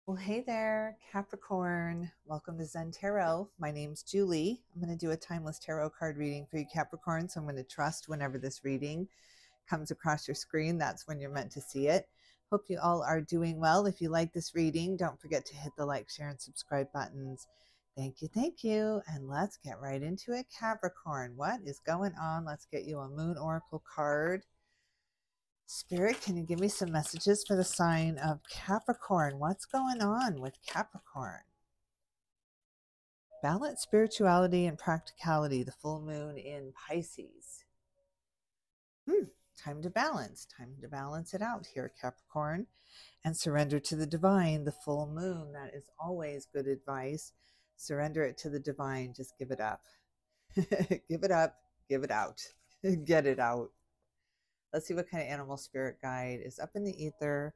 Well, hey there, Capricorn. Welcome to Zen Tarot. My name's Julie. I'm going to do a timeless tarot card reading for you, Capricorn. So I'm going to trust whenever this reading comes across your screen, that's when you're meant to see it. Hope you all are doing well. If you like this reading, don't forget to hit the like, share, and subscribe buttons. Thank you, thank you. And let's get right into it, Capricorn. What is going on? Let's get you a Moon Oracle card. Spirit, can you give me some messages for the sign of Capricorn? What's going on with Capricorn? Balance spirituality and practicality, the full moon in Pisces. Time to balance it out here, Capricorn, and surrender to the divine, the full moon. That is always good advice. Surrender it to the divine. Just give it up. Give it up, give it out, get it out. Let's see what kind of animal spirit guide is up in the ether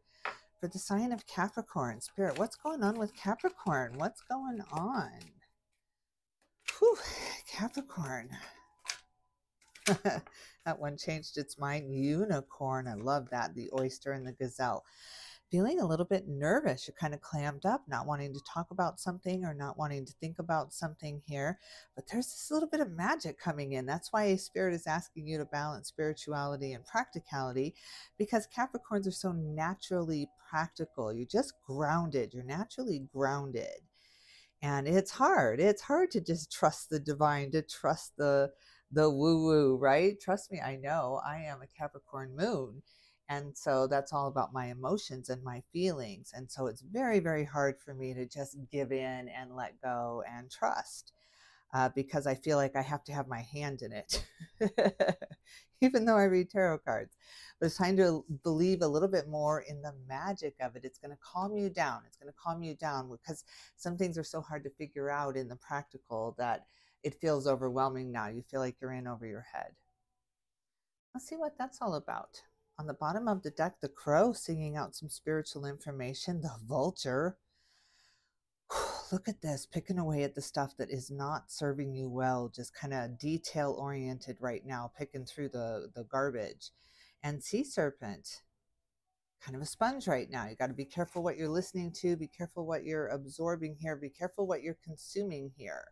for the sign of Capricorn. Spirit, what's going on with Capricorn? What's going on? Whew, Capricorn. That one changed its mind. Unicorn. I love that. The oyster and the gazelle. Feeling a little bit nervous. You're kind of clammed up, not wanting to talk about something or not wanting to think about something here. But there's this little bit of magic coming in. That's why Spirit is asking you to balance spirituality and practicality, because Capricorns are so naturally practical. You're just grounded. You're naturally grounded. And it's hard. It's hard to just trust the divine, to trust the woo-woo, right? Trust me, I know. I am a Capricorn moon. And so that's all about my emotions and my feelings. And so it's very, very hard for me to just give in and let go and trust, because I feel like I have to have my hand in it, even though I read tarot cards. But it's time to believe a little bit more in the magic of it. It's going to calm you down. It's going to calm you down because some things are so hard to figure out in the practical that it feels overwhelming now. You feel like you're in over your head. Let's see what that's all about. On the bottom of the deck, the crow singing out some spiritual information, the vulture. Look at this, picking away at the stuff that is not serving you well, just kind of detail oriented right now, picking through the garbage. And sea serpent, kind of a sponge right now. You got to be careful what you're listening to, be careful what you're absorbing here, be careful what you're consuming here,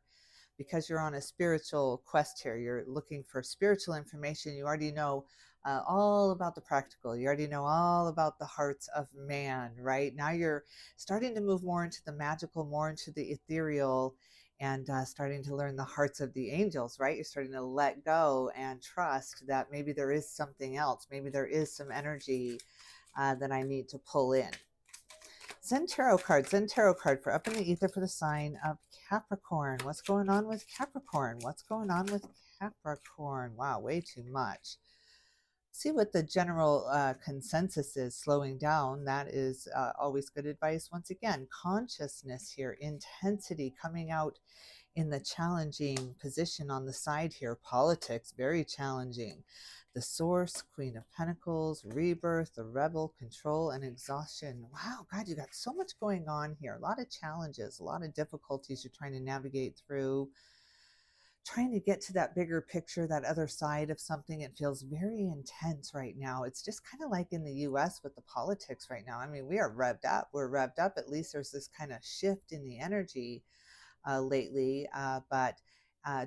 because you're on a spiritual quest here. You're looking for spiritual information. You already know all about the practical. You already know all about the hearts of man, right? Now you're starting to move more into the magical, more into the ethereal, and starting to learn the hearts of the angels, right? You're starting to let go and trust that maybe there is something else. Maybe there is some energy that I need to pull in. Zen-Tarot card for up in the ether for the sign of Capricorn. What's going on with Capricorn? What's going on with Capricorn? Wow, way too much. See what the general consensus is. Slowing down, that is always good advice. Once again, consciousness here, intensity coming out in the challenging position on the side here. Politics, very challenging. The source, Queen of Pentacles, rebirth, the rebel, control, and exhaustion. Wow, God, you got so much going on here. A lot of challenges, a lot of difficulties you're trying to navigate through, trying to get to that bigger picture, that other side of something. It feels very intense right now. It's just kind of like in the US with the politics right now. I mean, we are revved up. We're revved up. At least there's this kind of shift in the energy lately, but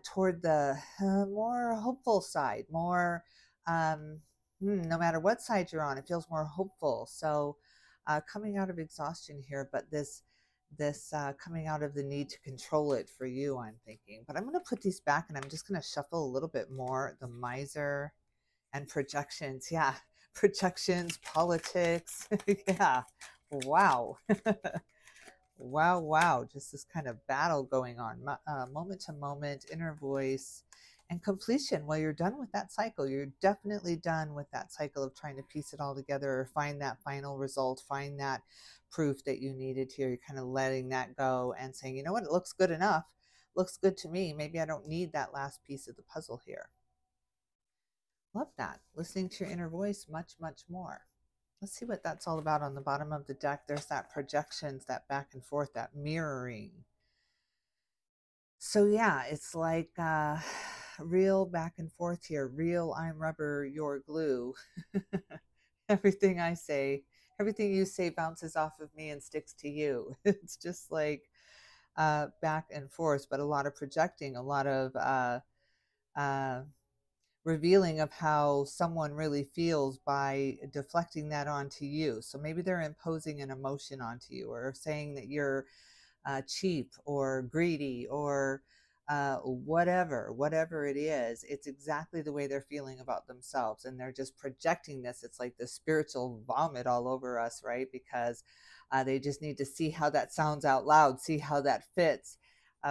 toward the more hopeful side, more no matter what side you're on, it feels more hopeful. So coming out of exhaustion here, but this coming out of the need to control it for you, I'm thinking. But I'm going to put these back and I'm just going to shuffle a little bit more. The miser and projections. Yeah, projections, politics. Yeah, wow. Wow, wow. Just this kind of battle going on, moment to moment, inner voice, and completion. Well, you're done with that cycle. You're definitely done with that cycle of trying to piece it all together or find that final result, find that proof that you needed here. You're kind of letting that go and saying, you know what, it looks good enough. Looks good to me. Maybe I don't need that last piece of the puzzle here. Love that. Listening to your inner voice much, much more. Let's see what that's all about on the bottom of the deck. There's that projections, that back and forth, that mirroring. So yeah, it's like real back and forth here. Real I'm rubber, you're glue. Everything I say Everything you say bounces off of me and sticks to you. It's just like back and forth, but a lot of projecting, a lot of uh, revealing of how someone really feels by deflecting that onto you. So maybe they're imposing an emotion onto you, or saying that you're cheap or greedy or whatever it is. It's exactly the way they're feeling about themselves, and they're just projecting this. It's like the spiritual vomit all over us, right? Because they just need to see how that sounds out loud, see how that fits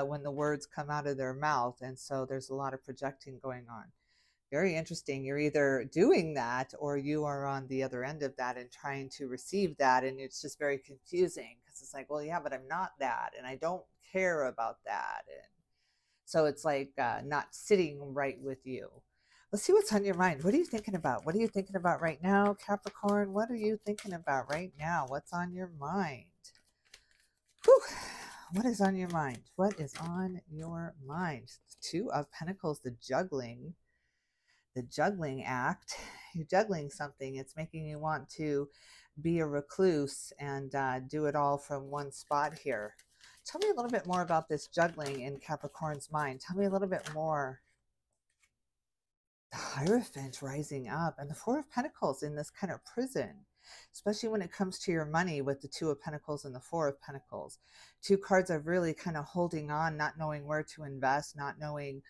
when the words come out of their mouth. And so there's a lot of projecting going on. Very interesting. You're either doing that or you are on the other end of that and trying to receive that. And it's just very confusing because it's like, well, yeah, but I'm not that. And I don't care about that. And so it's like not sitting right with you. Let's see what's on your mind. What are you thinking about? What are you thinking about right now, Capricorn? What are you thinking about right now? What's on your mind? Whew. What is on your mind? What is on your mind? Two of Pentacles, the juggling act. You're juggling something. It's making you want to be a recluse and do it all from one spot here. Tell me a little bit more about this juggling in Capricorn's mind. Tell me a little bit more. The Hierophant rising up and the Four of Pentacles in this kind of prison, especially when it comes to your money with the Two of Pentacles and the Four of Pentacles. Two cards of really kind of holding on, not knowing where to invest, not knowing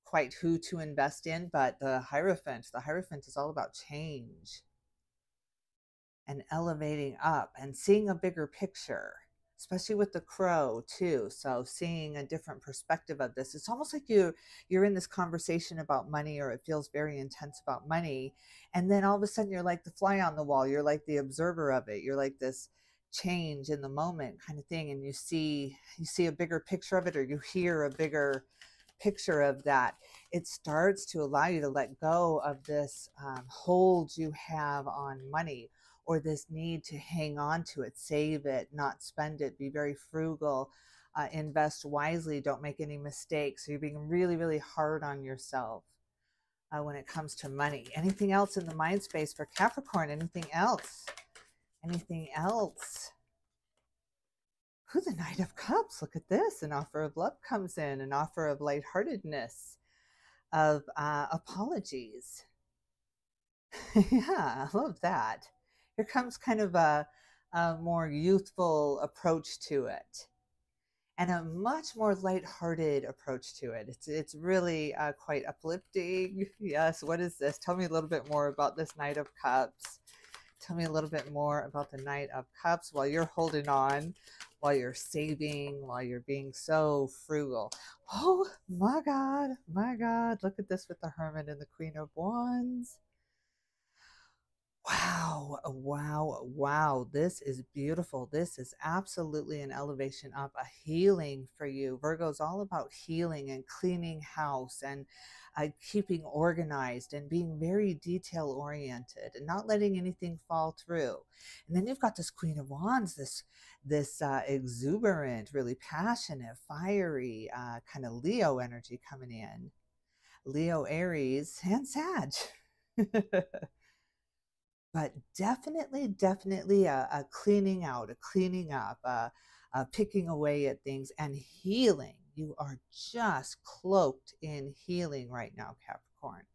quite who to invest in. But the Hierophant is all about change and elevating up and seeing a bigger picture, especially with the Crow too. So seeing a different perspective of this. It's almost like you're in this conversation about money, or it feels very intense about money, and then all of a sudden you're like the fly on the wall. You're like the observer of it. You're like this change in the moment kind of thing, and you see a bigger picture of it, or you hear a bigger picture of that. It starts to allow you to let go of this hold you have on money, or this need to hang on to it, save it, not spend it, be very frugal, invest wisely, don't make any mistakes. So you're being really, really hard on yourself when it comes to money. Anything else in the mind space for Capricorn? Anything else? Anything else? Who, the Knight of Cups. Look at this. An offer of love comes in, an offer of lightheartedness, of apologies. Yeah, I love that. Here comes kind of a more youthful approach to it, and a much more lighthearted approach to it. It's really quite uplifting. Yes. What is this? Tell me a little bit more about this Knight of Cups. Tell me a little bit more about the Knight of Cups while you're holding on, while you're saving, while you're being so frugal. Oh my God, my God. Look at this with the Hermit and the Queen of Wands. Wow, wow, wow. This is beautiful. This is absolutely an elevation up, a healing for you. Virgo's all about healing and cleaning house and keeping organized and being very detail oriented and not letting anything fall through. And then you've got this Queen of Wands, this exuberant, really passionate, fiery kind of Leo energy coming in. Leo, Aries, and Sag. But definitely a cleaning out, a cleaning up, a picking away at things and healing. You are just cloaked in healing right now, Capricorn.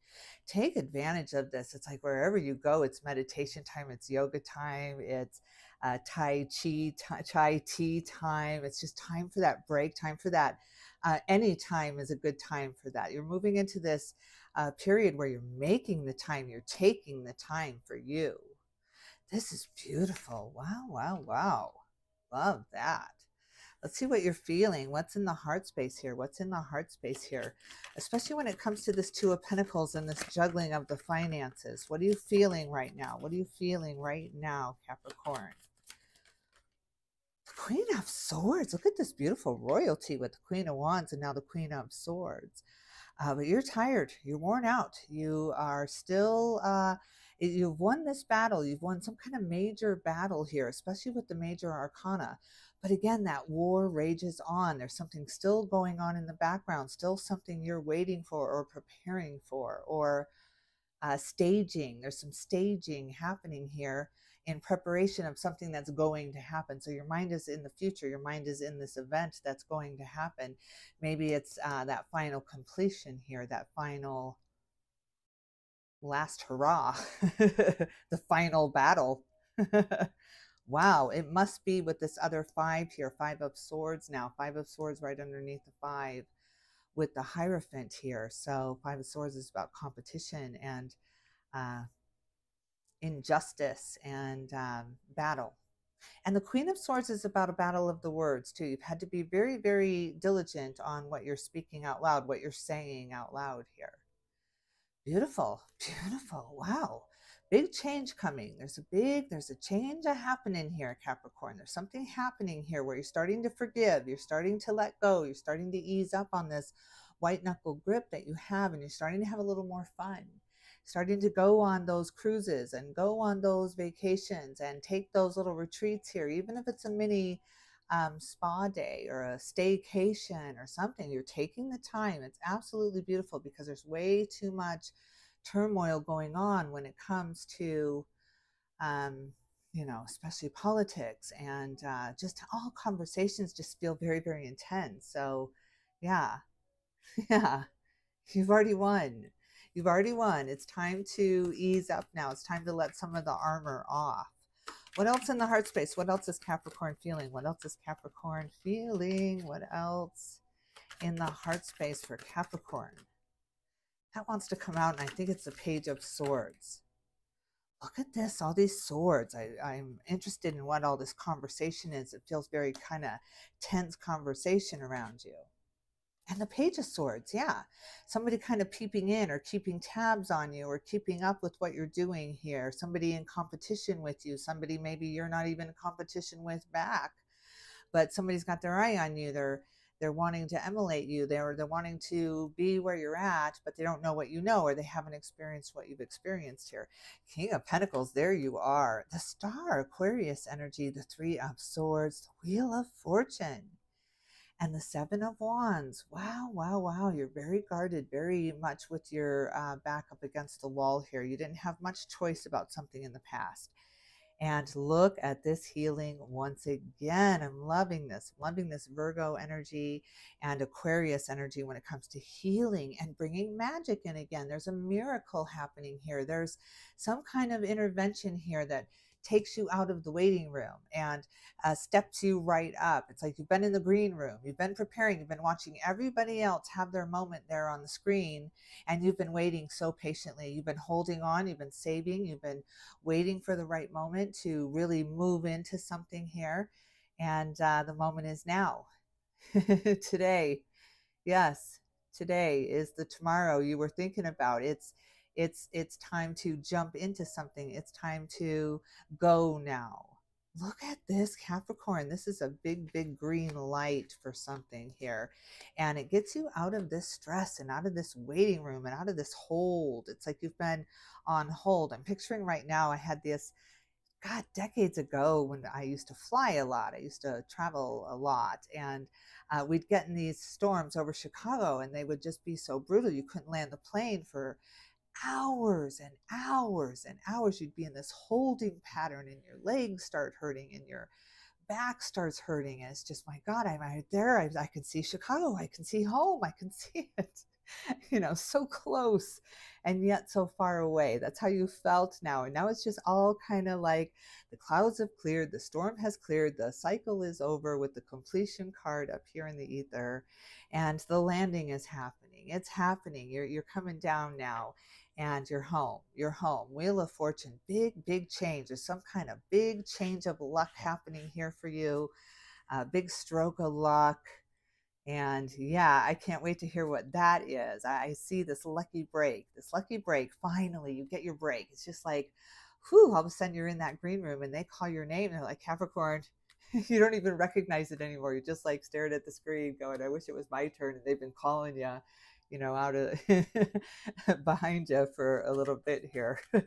Take advantage of this. It's like wherever you go, it's meditation time, it's yoga time, it's Tai Chi, Chai tea time. It's just time for that break, time for that. Any time is a good time for that. You're moving into this period where you're making the time, you're taking the time for you. This is beautiful. Wow, wow, wow. Love that. Let's see what you're feeling. What's in the heart space here? What's in the heart space here? Especially when it comes to this Two of Pentacles and this juggling of the finances. What are you feeling right now? What are you feeling right now, Capricorn? The Queen of Swords. Look at this beautiful royalty with the Queen of Wands and now the Queen of Swords. But you're tired. You're worn out. You are still, you've won this battle. You've won some kind of major battle here, especially with the major arcana. But again, that war rages on. There's something still going on in the background, still something you're waiting for or preparing for, or staging. There's some staging happening here in preparation of something that's going to happen. So your mind is in the future. Your mind is in this event that's going to happen. Maybe it's that final completion here, that final last hurrah, the final battle. Wow, it must be with this other 5 here, 5 of swords now, 5 of swords right underneath the 5 with the Hierophant here. So 5 of swords is about competition and injustice and battle. And the Queen of Swords is about a battle of the words too. You've had to be very, very diligent on what you're speaking out loud, what you're saying out loud here. Beautiful, beautiful. Wow. Big change coming. There's a change happening here, Capricorn. There's something happening here where you're starting to forgive. You're starting to let go. You're starting to ease up on this white knuckle grip that you have, and you're starting to have a little more fun. Starting to go on those cruises and go on those vacations and take those little retreats here, even if it's a mini spa day or a staycation or something. You're taking the time. It's absolutely beautiful because there's way too much turmoil going on when it comes to, you know, especially politics and just all conversations just feel very, very intense. So, yeah, yeah, you've already won. You've already won. It's time to ease up now. It's time to let some of the armor off. What else in the heart space? What else is Capricorn feeling? What else is Capricorn feeling? What else in the heart space for Capricorn? That wants to come out, and I think it's the Page of Swords. Look at this, all these swords. I'm interested in what all this conversation is. It feels very kind of tense conversation around you. And the Page of Swords, yeah. Somebody kind of peeping in or keeping tabs on you or keeping up with what you're doing here. Somebody in competition with you. Somebody maybe you're not even in competition with back, but somebody's got their eye on you. They're wanting to emulate you. They're wanting to be where you're at, but they don't know what you know, or they haven't experienced what you've experienced here. King of Pentacles, there you are. The Star, Aquarius energy, the 3 of Swords, the Wheel of Fortune. And the 7 of Wands. Wow, wow, wow. You're very guarded, very much with your back up against the wall here. You didn't have much choice about something in the past. And look at this healing once again. I'm loving this. I'm loving this Virgo energy and Aquarius energy when it comes to healing and bringing magic in again. There's a miracle happening here. There's some kind of intervention here that takes you out of the waiting room and steps you right up. It's like you've been in the green room, you've been preparing, you've been watching everybody else have their moment there on the screen, and you've been waiting so patiently. You've been holding on, you've been saving, you've been waiting for the right moment to really move into something here. And the moment is now. Today. Yes, today is the tomorrow you were thinking about. It's time to jump into something. It's time to go now. Look at this, Capricorn. This is a big, big green light for something here. And it gets you out of this stress and out of this waiting room and out of this hold. It's like you've been on hold. I'm picturing right now, I had this, God, decades ago when I used to fly a lot. I used to travel a lot. And we'd get in these storms over Chicago, and they would just be so brutal. You couldn't land the plane for hours and hours and hours. You'd be in this holding pattern, and your legs start hurting and your back starts hurting. And it's just, my God, I'm right there. I can see Chicago. I can see home. I can see it, you know, so close and yet so far away. That's how you felt now. And now it's just all kind of like the clouds have cleared, the storm has cleared, the cycle is over with the completion card up here in the ether, and the landing is happening. It's happening. You're coming down now. And you're home. You're home. Wheel of Fortune. Big, big change. There's some kind of big change of luck happening here for you. Big stroke of luck. And yeah, I can't wait to hear what that is. I see this lucky break. This lucky break. Finally, you get your break. It's just like, whew, all of a sudden you're in that green room and they call your name. And they're like, Capricorn. You don't even recognize it anymore. You just like stared at the screen going, I wish it was my turn. And they've been calling you, you know, out of behind you for a little bit here. All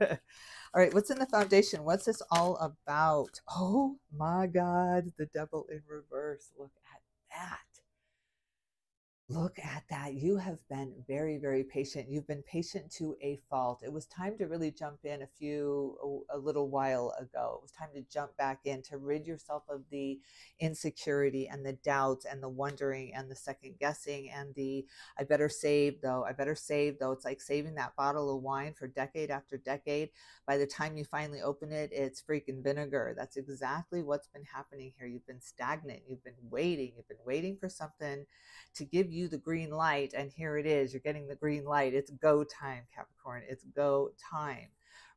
right, what's in the foundation? What's this all about? Oh my God, the Devil in reverse. Look at that. Look at that. You have been very, very patient. You've been patient to a fault. It was time to really jump in a little while ago. It was time to jump back in to rid yourself of the insecurity and the doubts and the wondering and the second guessing and the I better save though. I better save though. It's like saving that bottle of wine for decade after decade. By the time you finally open it, it's freaking vinegar. That's exactly what's been happening here. You've been stagnant. You've been waiting. You've been waiting for something to give you the green light. And here it is. You're getting the green light. It's go time, Capricorn. It's go time.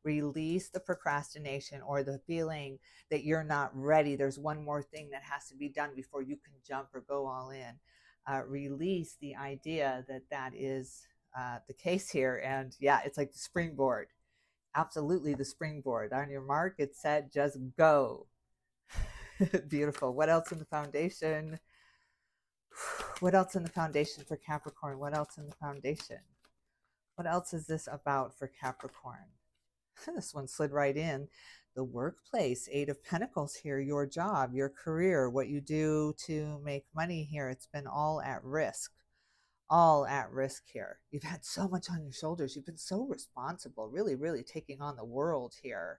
Release the procrastination or the feeling that you're not ready. There's one more thing that has to be done before you can jump or go all in. Release the idea that that is the case here. And yeah, it's like the springboard. Absolutely the springboard. On your mark, it's set, just go. Beautiful. What else in the foundation? What else in the foundation for Capricorn? What else in the foundation? What else is this about for Capricorn? This one slid right in. The workplace, Eight of Pentacles here, your job, your career, what you do to make money here. It's been all at risk here. You've had so much on your shoulders. You've been so responsible, really, really taking on the world here.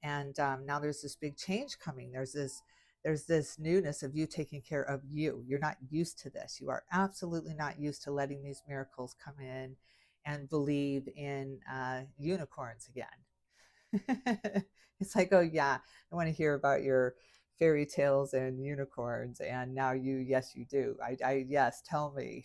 And now there's this big change coming. There's this newness of you taking care of you. You're not used to this. You are absolutely not used to letting these miracles come in and believe in unicorns again. It's like, oh yeah, I want to hear about your fairy tales and unicorns. And now yes, you do. Yes, tell me.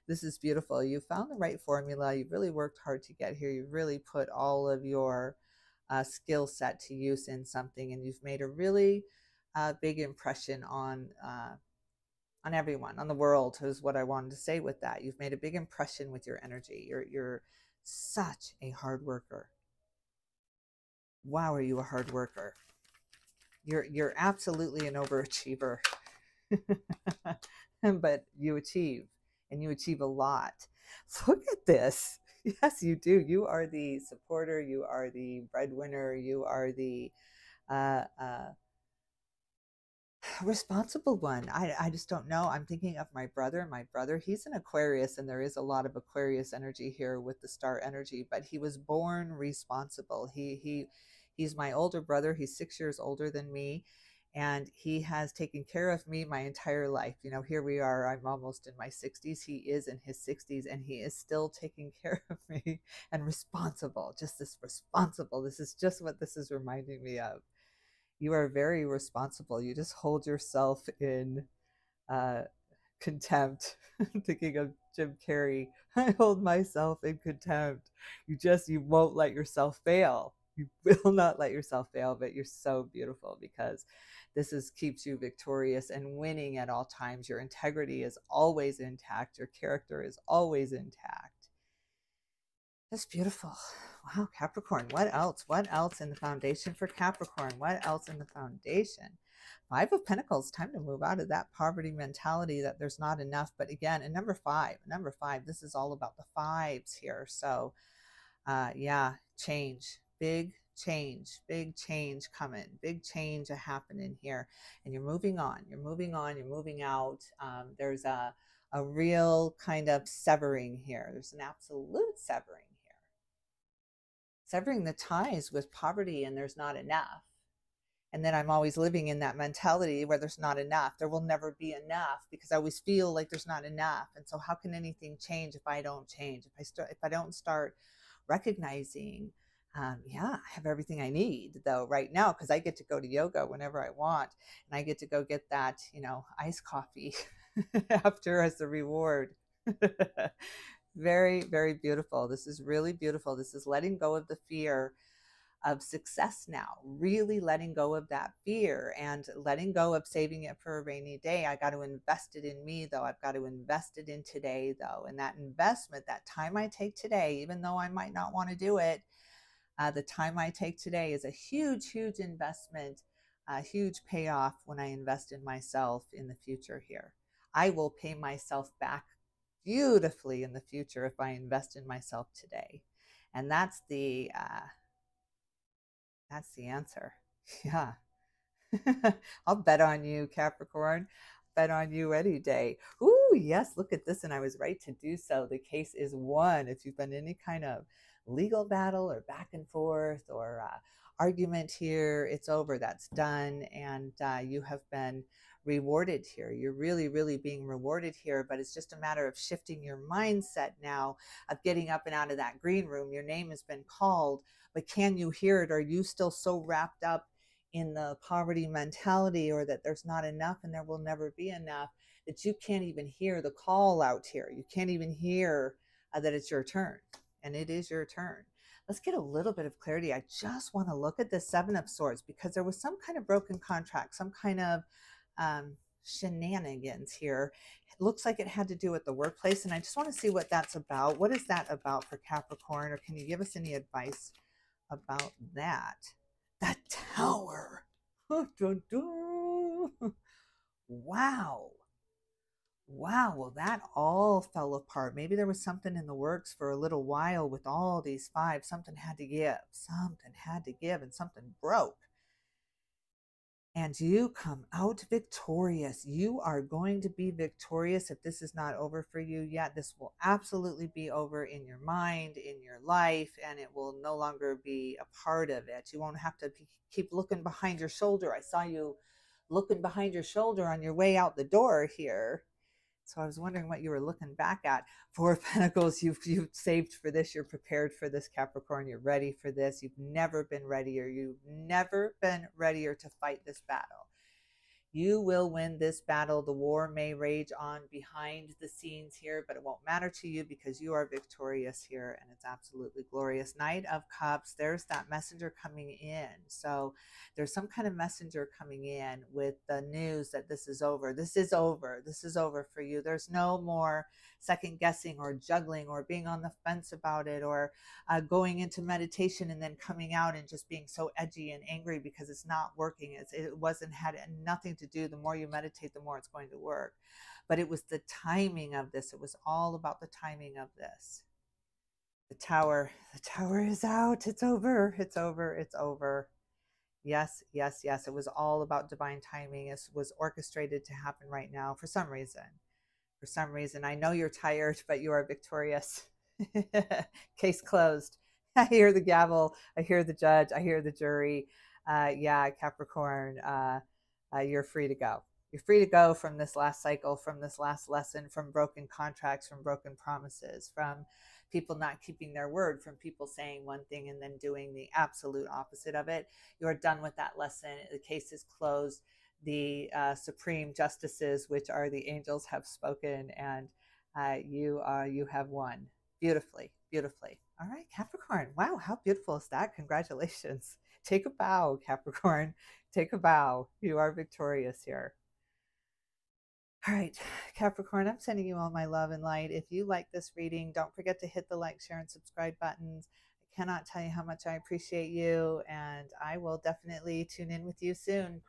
This is beautiful. You found the right formula. You've really worked hard to get here. You've really put all of your skill set to use in something, and you've made a really big impression on everyone, on the world, is what I wanted to say with that. You've made a big impression with your energy. You're such a hard worker. Wow, are you a hard worker? You're absolutely an overachiever. But you achieve, and you achieve a lot. Look at this. Yes, you do. You are the supporter. You are the breadwinner. You are the responsible one. I just don't know. I'm thinking of my brother. My brother, he's an Aquarius, and there is a lot of Aquarius energy here with the star energy, but he was born responsible. He's my older brother. He's 6 years older than me, and he has taken care of me my entire life. You know, here we are. I'm almost in my 60s. He is in his 60s, and he is still taking care of me and responsible. Just this responsible. This is just what this is reminding me of. You are very responsible. You just hold yourself in contempt. Thinking of Jim Carrey, I hold myself in contempt. You won't let yourself fail. You will not let yourself fail, but you're so beautiful because this keeps you victorious and winning at all times. Your integrity is always intact. Your character is always intact. That's beautiful. Wow, Capricorn. What else? What else in the foundation for Capricorn? What else in the foundation? Five of Pentacles. Time to move out of that poverty mentality that there's not enough. But again, and number five, this is all about the fives here. So yeah, change, big change coming, big change happening here. And you're moving on, you're moving out. There's a real kind of severing here. There's an absolute severing here. Severing the ties with poverty and there's not enough. And then I'm always living in that mentality where there's not enough. There will never be enough because I always feel like there's not enough. And so how can anything change if I don't change? If I don't start recognizing, yeah, I have everything I need though right now because I get to go to yoga whenever I want, and I get to go get that, iced coffee after as a reward. Very, very beautiful. This is really beautiful. This is letting go of the fear of success now, really letting go of that fear and letting go of saving it for a rainy day. I got to invest it in me though. I've got to invest it in today though. And that investment, that time I take today, even though I might not want to do it, the time I take today is a huge, huge investment, a huge payoff when I invest in myself in the future here. I will pay myself back beautifully in the future if I invest in myself today. And that's the answer. Yeah. I'll bet on you, Capricorn. bet on you any day. Ooh, yes, look at this. And I was right to do so. The case is won. If you've been in any kind of legal battle or back and forth or argument here, it's over. That's done. And you have been rewarded here. You're really, really being rewarded here. But it's just a matter of shifting your mindset now of getting up and out of that green room. Your name has been called, but can you hear it? Are you still so wrapped up in the poverty mentality, or that there's not enough and there will never be enough, that you can't even hear the call out here? You can't even hear that it's your turn, and it is your turn. Let's get a little bit of clarity. I just want to look at the Seven of Swords, because there was some kind of broken contract, some kind of shenanigans here. It looks like it had to do with the workplace, and I just want to see what that's about. What is that about for Capricorn? Or can you give us any advice about that? The Tower. Wow. Wow, well, that all fell apart. Maybe there was something in the works for a little while with all these five. Something had to give. Something had to give, and something broke. And you come out victorious. You are going to be victorious. If this is not over for you yet, this will absolutely be over in your mind, in your life, and it will no longer be a part of it. You won't have to keep looking behind your shoulder. I saw you looking behind your shoulder on your way out the door here. So I was wondering what you were looking back at. Four of Pentacles, you've saved for this. You're prepared for this, Capricorn. You're ready for this. You've never been readier. You've never been readier to fight this battle. You will win this battle. The war may rage on behind the scenes here, but it won't matter to you because you are victorious here, and it's absolutely glorious. Knight of Cups, there's that messenger coming in. So there's some kind of messenger coming in with the news that this is over. This is over. This is over for you. There's no more second guessing or juggling or being on the fence about it, or going into meditation and then coming out and just being so edgy and angry because it's not working. It wasn't, had nothing to do. The more you meditate, the more it's going to work. But it was the timing of this. It was all about the timing of this. The tower is out. It's over. It's over. It's over. Yes, yes, yes. It was all about divine timing. It was orchestrated to happen right now for some reason. For some reason. I know you're tired, but you are victorious. Case closed. I hear the gavel. I hear the judge. I hear the jury. Yeah, Capricorn, you're free to go. You're free to go from this last cycle, from this last lesson, from broken contracts, from broken promises, from people not keeping their word, from people saying one thing and then doing the absolute opposite of it. You are done with that lesson. The case is closed. The supreme justices, which are the angels, have spoken, and you have won beautifully, beautifully. All right, Capricorn. Wow, how beautiful is that? Congratulations. Take a bow, Capricorn. Take a bow. You are victorious here. All right, Capricorn, I'm sending you all my love and light. If you like this reading, don't forget to hit the like, share, and subscribe buttons. I cannot tell you how much I appreciate you, and I will definitely tune in with you soon.